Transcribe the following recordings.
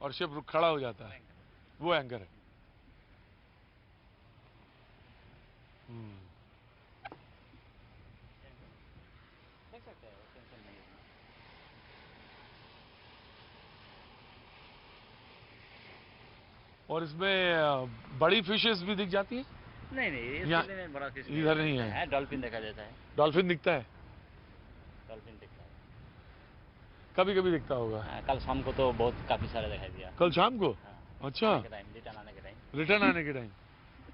और शिप रुक खड़ा हो जाता है, वो एंकर है। देख सकते हैं, टेंशन नहीं है। और इसमें बड़ी फिशेस भी दिख जाती है? नहीं नहीं, इस यहाँ- किले में बड़ा फिश इधर नहीं है। डॉल्फिन देखा जाता है, डॉल्फिन दिखता है? डॉल्फिन दिखता है। कभी कभी दिखता होगा। कल शाम को तो बहुत काफी सारा दिखाई दिया। कल शाम को? हाँ, अच्छा, आने के टाइम, रिटर्न आने के टाइम। रिटर्न आने के टाइम।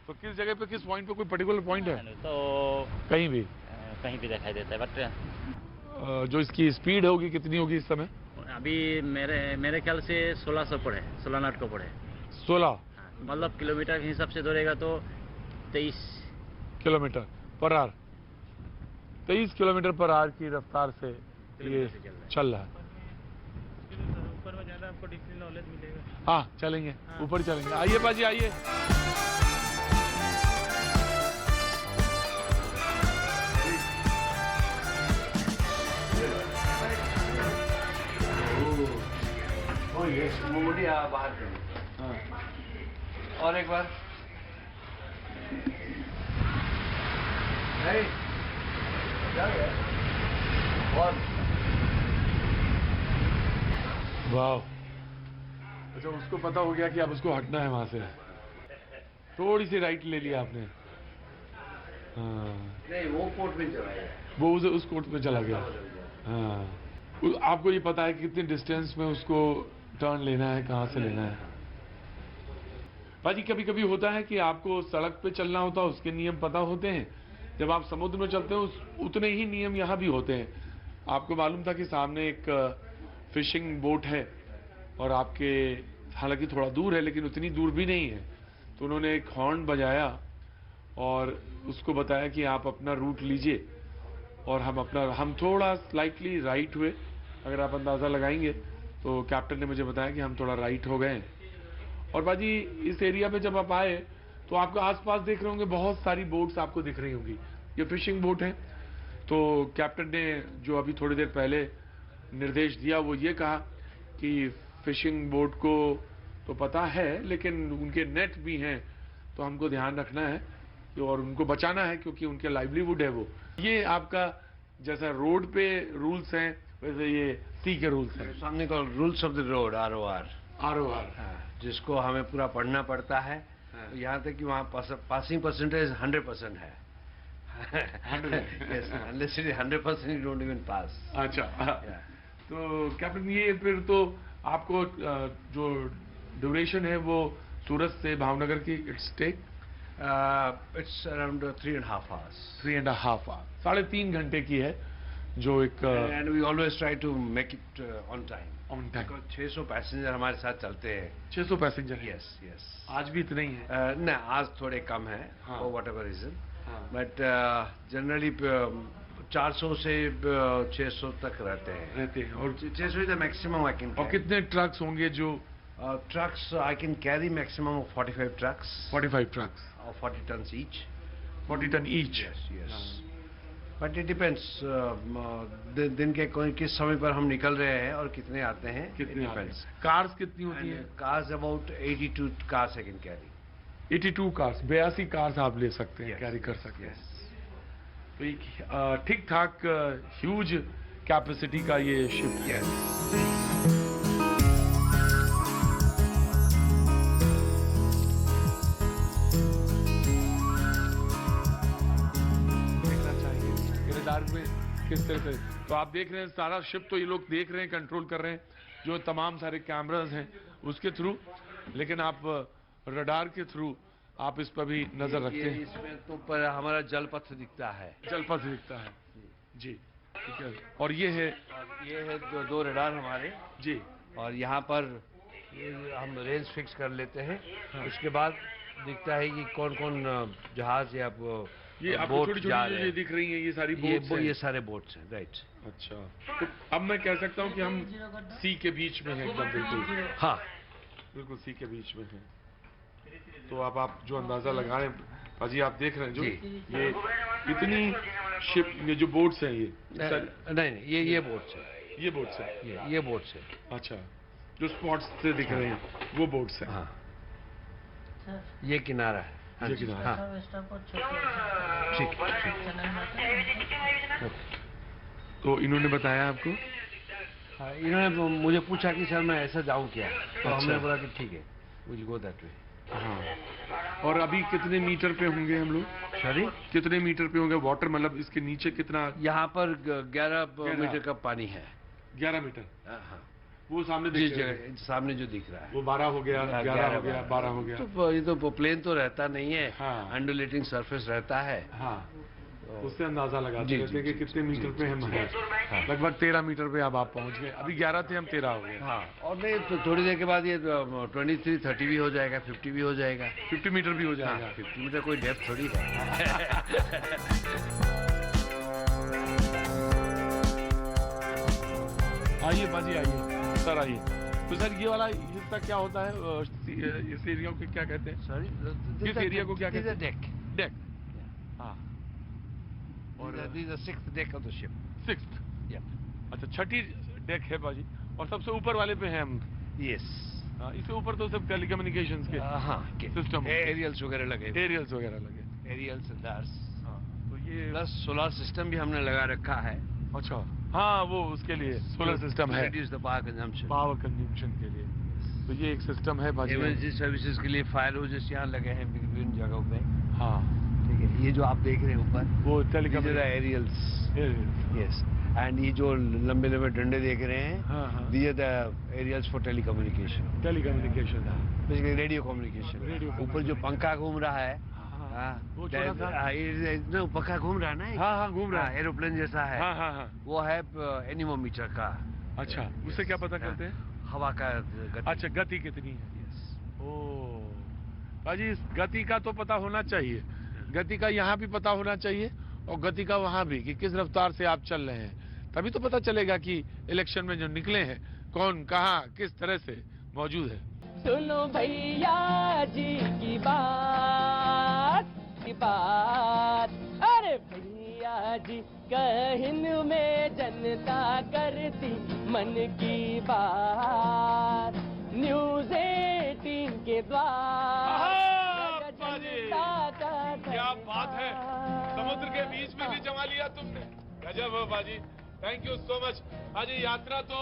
तो किस जगह पे, किस पॉइंट पे, कोई पर्टिकुलर पॉइंट है? तो कहीं भी? कहीं भी दिखाई देता है, बट जो इसकी स्पीड होगी कितनी होगी इस समय? अभी मेरे ख्याल से 1600 पड़े, 16 नॉट को पड़े। 16? हाँ, मतलब किलोमीटर के हिसाब से दौड़ेगा तो 23 kilometre per hour. 23 kilometre per hour की रफ्तार से ये चल रहा है। ऊपर में जाना आपको डिटेल नॉलेज मिलेगा। हाँ चलेंगे, ऊपर चलेंगे। आइए बाजी आइए। बाहर और एक बार नहीं वाह, अच्छा उसको पता हो गया कि अब उसको हटना है वहां से, थोड़ी सी राइट ले लिया आपने। हाँ, नहीं वो कोर्ट में चला गया, वो उस कोर्ट में चला गया। हाँ, आपको ये पता है कि कितनी डिस्टेंस में उसको टर्न लेना है, कहाँ से लेना है? भाजी कभी कभी होता है कि आपको सड़क पे चलना होता है, उसके नियम पता होते हैं, जब आप समुद्र में चलते हो उतने ही नियम यहाँ भी होते हैं। आपको मालूम था कि सामने एक फिशिंग बोट है और आपके, हालांकि थोड़ा दूर है लेकिन उतनी दूर भी नहीं है, तो उन्होंने एक हॉर्न बजाया और उसको बताया कि आप अपना रूट लीजिए, और हम थोड़ा स्लाइटली राइट हुए। अगर आप अंदाज़ा लगाएंगे तो कैप्टन ने मुझे बताया कि हम थोड़ा राइट हो गए। और बाजी इस एरिया पे जब आप आए तो आपको आसपास देख रहे होंगे बहुत सारी बोट्स आपको दिख रही होंगी, ये फिशिंग बोट है। तो कैप्टन ने जो अभी थोड़ी देर पहले निर्देश दिया वो ये कहा कि फिशिंग बोट को तो पता है लेकिन उनके नेट भी हैं, तो हमको ध्यान रखना है और उनको बचाना है क्योंकि उनके लाइवलीहुड है वो। ये आपका जैसा रोड पे रूल्स हैं वैसे ये सी के रूल्स हैं। सामने का rules of the road ROR, जिसको हमें पूरा पढ़ना पड़ता है। यहाँ तक कि वहाँ पासिंग परसेंटेज 100% है। Yes, unless it is 100% you don't even pass. अच्छा, तो कैप्टन ये फिर तो आपको जो ड्यूरेशन है वो सूरत से भावनगर की it's take It's around 3.5 hours. 3.5 hour, 3.5 घंटे की है, जो एक And we always try to make it on time. On time. 600 passenger हमारे साथ चलते हैं। 600 पैसेंजर है? Yes, yes. आज भी इतने ही है? नहीं, आज थोड़े कम है हाँ। for whatever reason. हाँ। But generally 400 से 600 तक रहते हैं। और 600 is the maximum I can और carry. कितने ट्रक्स होंगे जो? Trucks I can carry maximum of 45 trucks. 45 trucks, 40 tons each. 40 ton each? Yes, yes. But it depends. दिन के किस समय पर हम निकल रहे हैं और कितने आते हैं. कितने It आते depends. हैं? कार्स कितनी होती हैं? And cars about 82 cars I can carry. 82 cars, 82 cars आप ले सकते हैं, Yes. कैरी कर सकते हैं। Yes. तो एक ठीक ठाक ह्यूज कैपेसिटी का ये शिप है। Yes. देखना चाहिए रडार में किस तरह से। तो आप देख रहे हैं सारा शिप तो ये लोग देख रहे हैं, कंट्रोल कर रहे हैं, जो तमाम सारे कैमरास हैं उसके थ्रू, लेकिन आप रडार के थ्रू आप इस पर भी नजर रखते हैं। इसमें तो पर हमारा जलपथ दिखता है। जलपथ दिखता है जी, ठीक है। और ये है दो रडार हमारे जी, और यहाँ पर हम रेंज फिक्स कर लेते हैं। उसके बाद दिखता है कि कौन कौन जहाज या ये आपको बोट छोटी जा छोटी रहे जो हैं। दिख रही हैं ये सारी बोट्स हैं। ये सारे बोट्स हैं, राइट। अच्छा, तो अब मैं कह सकता हूँ कि हम सी के बीच में हैं एकदम, बिल्कुल। हाँ, बिल्कुल सी के बीच में हैं। तो अब आप जो अंदाजा लगा रहे हैं भाजी, आप देख रहे हैं जो ये इतनी शिप, ये जो बोट्स हैं ये नहीं ये बोट्स है, ये बोट्स हैं, ये बोट्स है। अच्छा। जो स्पॉट्स से दिख रहे हैं वो बोट्स हैं। हाँ, ये किनारा है। हाँ ये जी, किनारा। हाँ, ठीक है। तो इन्होंने बताया आपको? हाँ, इन्होंने मुझे पूछा कि सर मैं ऐसा जाऊं क्या, तो अच्छा। हमने बोला कि ठीक है, विल गो दैट वे। हाँ। और अभी कितने मीटर पे होंगे हम लोग? सॉरी, कितने मीटर पे होंगे वाटर, मतलब इसके नीचे कितना? यहाँ पर 11 मीटर का पानी है। 11 मीटर। हाँ, वो सामने जिस दिख रहा है। जगह सामने जो दिख रहा है वो 12 हो गया, 11 हो गया, 12 हो गया। तो ये तो प्लेन तो रहता नहीं है, हाँ। अंडुलेटिंग सरफेस रहता है। हाँ, उससे अंदाजा लगाते जी, रहते हैं कि जी, कितने जी, मीटर पे हम जी, हैं। हाँ। लगभग 13 मीटर पे अब आप पहुंच गए। अभी 11 थे, हम 13 हो गए। हाँ, और नहीं तो थोड़ी देर के बाद ये 23, 30 भी हो जाएगा, 50 भी हो जाएगा। 50 मीटर भी हो हाँ, जाएगा। 50 मीटर कोई डेप्थ थोड़ी है। आइए बाजी, आइए सर, आइए। तो सर ये वाला हिस्सा क्या होता है? इस एरिया को क्या कहते हैं? सॉरी, इस एरिया को क्या कहते हैं? डेक। डेक। हाँ। और this is the 6th deck of the ship. 6th। या, अच्छा, 6ठी डेक है बाजी। और सबसे ऊपर वाले पे हैं हम। यस। हाँ, इससे ऊपर तो सब टेलीकम्युनिकेशंस के हाँ, सिस्टम, एरियल्स वगैरह लगे, एरियल्स वगैरह लगे। एरियल्स एंड डार्स। हाँ, तो ये प्लस सोलर सिस्टम भी हमने लगा रखा है। अच्छा, हाँ, वो उसके लिए सोलर सिस्टम है, reduce the power consumption. Power consumption के लिए। तो ये एक सिस्टम है बाजी। इमरजेंसी सर्विसेज के लिए फायर होजेस यहाँ लगे हैं विभिन्न जगहों पे। हाँ, ठीक है, ये जो आप देख रहे हैं ऊपर, वो these are the telecommunication. aerials। Yes, and ये जो लंबे लंबे डंडे देख रहे हैं, हाँ, हाँ, these are the aerials for telecommunication, telecommunication. basically radio communication। Radio ऊपर जो पंखा घूम रहा है, हाँ, वो छोटा था। no, पंखा घूम रहा है ना, हाँ, हाँ, घूम रहा है। एरोप्लेन जैसा है। हाँ, हाँ, हाँ। वो है एनीमोमीटर का। अच्छा, उससे क्या पता करते हैं? हवा का गति। अच्छा, गति कितनी है? Yes। ओ बाजी, इस गति का तो पता होना चाहिए। गति का यहाँ भी पता होना चाहिए और गति का वहाँ भी, कि किस रफ्तार से आप चल रहे हैं। तभी तो पता चलेगा कि इलेक्शन में जो निकले हैं कौन कहाँ किस तरह से मौजूद है। सुनो भैया जी की बात, अरे भैया जी कहन में जनता करती मन की बात, न्यूज़ 18 के द्वारा जनता का क्या बात है, समुद्र के बीच में भी जमा लिया तुमने। गजब हो बाजी, थैंक यू सो मच। बाजी, यात्रा तो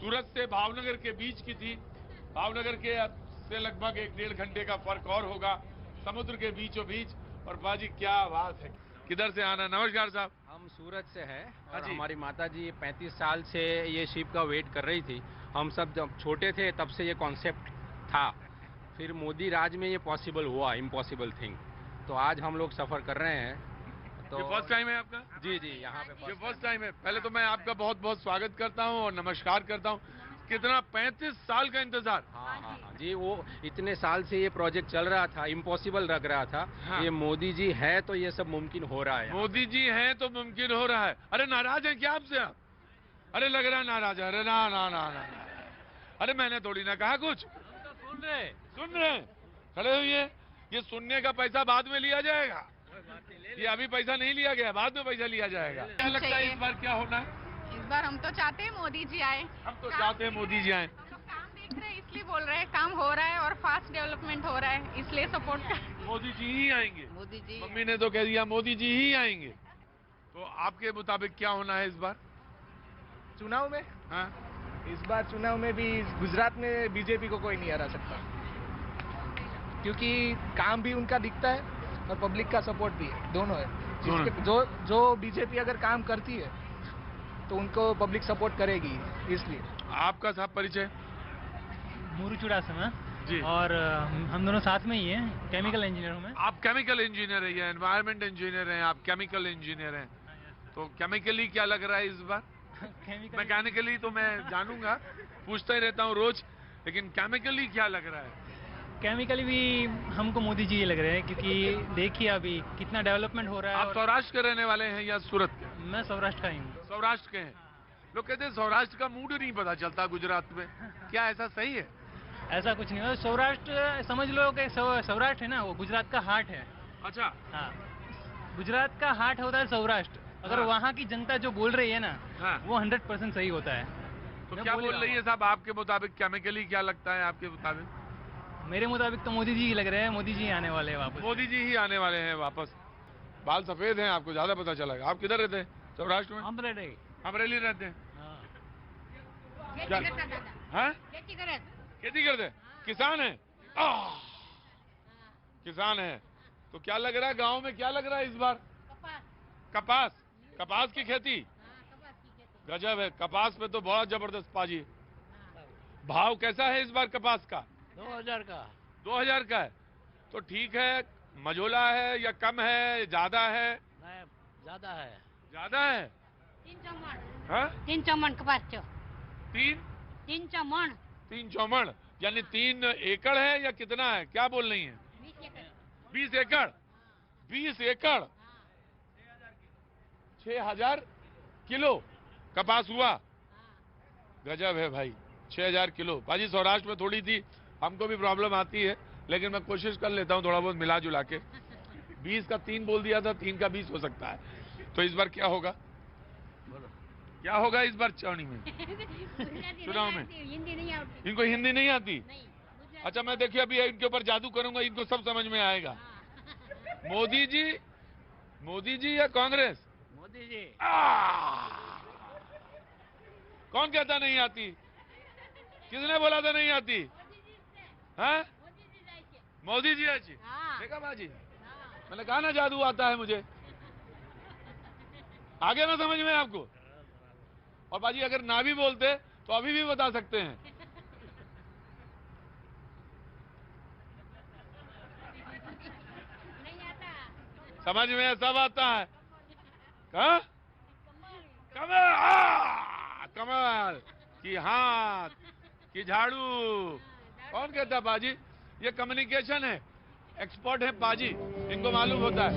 सूरत से भावनगर के बीच की थी। भावनगर के से लगभग 1-1.5 घंटे का फर्क और होगा, समुद्र के बीचों बीच। और बाजी क्या बात है, किधर से आना? नमस्कार साहब। हम सूरत से हैं हाँ और जी। हमारी माता जी 35 साल से ये शिप का वेट कर रही थी। हम सब जब छोटे थे तब से ये कॉन्सेप्ट था, फिर मोदी राज में ये पॉसिबल हुआ, इम्पॉसिबल थिंग। तो आज हम लोग सफ़र कर रहे हैं। तो ये फर्स्ट टाइम है आपका? जी जी, यहाँ पे ये फर्स्ट टाइम है। पहले तो मैं आपका बहुत बहुत स्वागत करता हूँ और नमस्कार करता हूँ। कितना 35 साल का इंतजार। हाँ हाँ हाँ जी, वो इतने साल से ये प्रोजेक्ट चल रहा था, इम्पॉसिबल लग रहा था। हाँ। ये मोदी जी है तो ये सब मुमकिन हो रहा है। मोदी जी हैं तो मुमकिन हो रहा है। अरे नाराज हैं क्या आपसे आप? अरे लग रहा है नाराज है। अरे ना ना ना ना, अरे मैंने थोड़ी ना कहा कुछ। सुन रहे हैं, खड़े हुए। ये सुनने का पैसा बाद में लिया जाएगा, ये अभी पैसा नहीं लिया गया, बाद में पैसा लिया जाएगा। क्या लगता है इस बार क्या होना है? इस बार हम तो चाहते हैं मोदी जी आए। हम तो चाहते हैं मोदी जी आए। हम लोग काम देख रहे हैं इसलिए बोल रहे हैं, काम हो रहा है और फास्ट डेवलपमेंट हो रहा है इसलिए सपोर्ट कर। मोदी जी ही आएंगे। मोदी जी मम्मी ने तो कह दिया मोदी जी ही आएंगे। तो आपके मुताबिक क्या होना है इस बार चुनाव में? हाँ? इस बार चुनाव में भी गुजरात में बीजेपी को कोई नहीं हरा सकता, क्योंकि काम भी उनका दिखता है और पब्लिक का सपोर्ट भी है, दोनों है। जो बीजेपी अगर काम करती है तो उनको पब्लिक सपोर्ट करेगी, इसलिए। आपका साहब परिचय? मुरुचुड़ा से जी। और हम दोनों साथ में ही हैं, केमिकल इंजीनियर हूँ मैं। आप केमिकल इंजीनियर है या एनवायरमेंट इंजीनियर हैं? आप केमिकल इंजीनियर हैं, तो केमिकली क्या लग रहा है इस बार? केमिकल मैकेनिकली तो मैं जानूंगा, पूछता ही रहता हूँ रोज, लेकिन केमिकली क्या लग रहा है? केमिकली भी हमको मोदी जी ही लग रहे हैं, क्योंकि देखिए अभी कितना डेवलपमेंट हो रहा है। आप सौराष्ट्र के रहने वाले हैं या सूरत के? मैं सौराष्ट्र का ही हूँ। सौराष्ट्र के हैं। लोग कहते हैं सौराष्ट्र का मूड नहीं पता चलता गुजरात में, क्या ऐसा सही है? ऐसा कुछ नहीं है, सौराष्ट्र समझ लो कि सौराष्ट्र है ना, वो गुजरात का हार्ट है। अच्छा। हाँ, गुजरात का हार्ट होता है सौराष्ट्र। अगर हाँ। वहाँ की जनता जो बोल रही है ना, हाँ। वो 100% सही होता है। तो क्या बोल रही है साहब आपके मुताबिक, केमिकली क्या लगता है आपके मुताबिक? मेरे मुताबिक तो मोदी जी ही लग रहे हैं, मोदी जी आने वाले हैं वापस। मोदी जी ही आने वाले हैं वापस। बाल सफेद हैं, आपको ज्यादा पता चलेगा। आप किधर रहते हैं? सौराष्ट्र में? अमरेली रहते हैं। क्या? हाँ? खेती करते हैं, किसान है। किसान है। तो क्या लग रहा है गांव में, क्या लग रहा है इस बार? कपास। कपास की खेती। गजब है, कपास पे तो बहुत जबरदस्त पाजी। भाव कैसा है इस बार कपास का? 2000 का। 2000 का है तो ठीक है। मझोला है या कम है, ज्यादा है? ज्यादा है। ज्यादा है। 300 मण। हाँ? 300 मण कपास चो। 300 मण। 300 मण यानी 3 एकड़ है या कितना है, क्या बोल रही हैं? 20 एकड़। 20 एकड़ 6000 किलो कपास हुआ। गजब है भाई, 6000 किलो। भाजी सौराष्ट्र में थोड़ी थी, हमको भी प्रॉब्लम आती है, लेकिन मैं कोशिश कर लेता हूँ थोड़ा बहुत मिला जुला के। 20 का 3 बोल दिया था, 3 का 20 हो सकता है। तो इस बार क्या होगा? क्या होगा इस बार चौनी में, चुनाव में? हिंदी नहीं आती। इनको हिंदी नहीं आती? अच्छा, मैं देखिए अभी इनके ऊपर जादू करूंगा, इनको सब समझ में आएगा। मोदी जी या कांग्रेस? मोदी जी। कौन कहता नहीं आती? किसने बोला था नहीं आती? हाँ? मोदी जी अच्छी। देखा बाजी, मैंने कहा ना जादू आता है मुझे। आगे ना समझ में आपको? और बाजी अगर ना भी बोलते तो अभी भी बता सकते हैं। समझ में सब आता है। हाँ? कमल की हाथ की झाड़ू। कौन कहता है बाजी? ये कम्युनिकेशन है, एक्सपर्ट है बाजी, इनको मालूम होता है।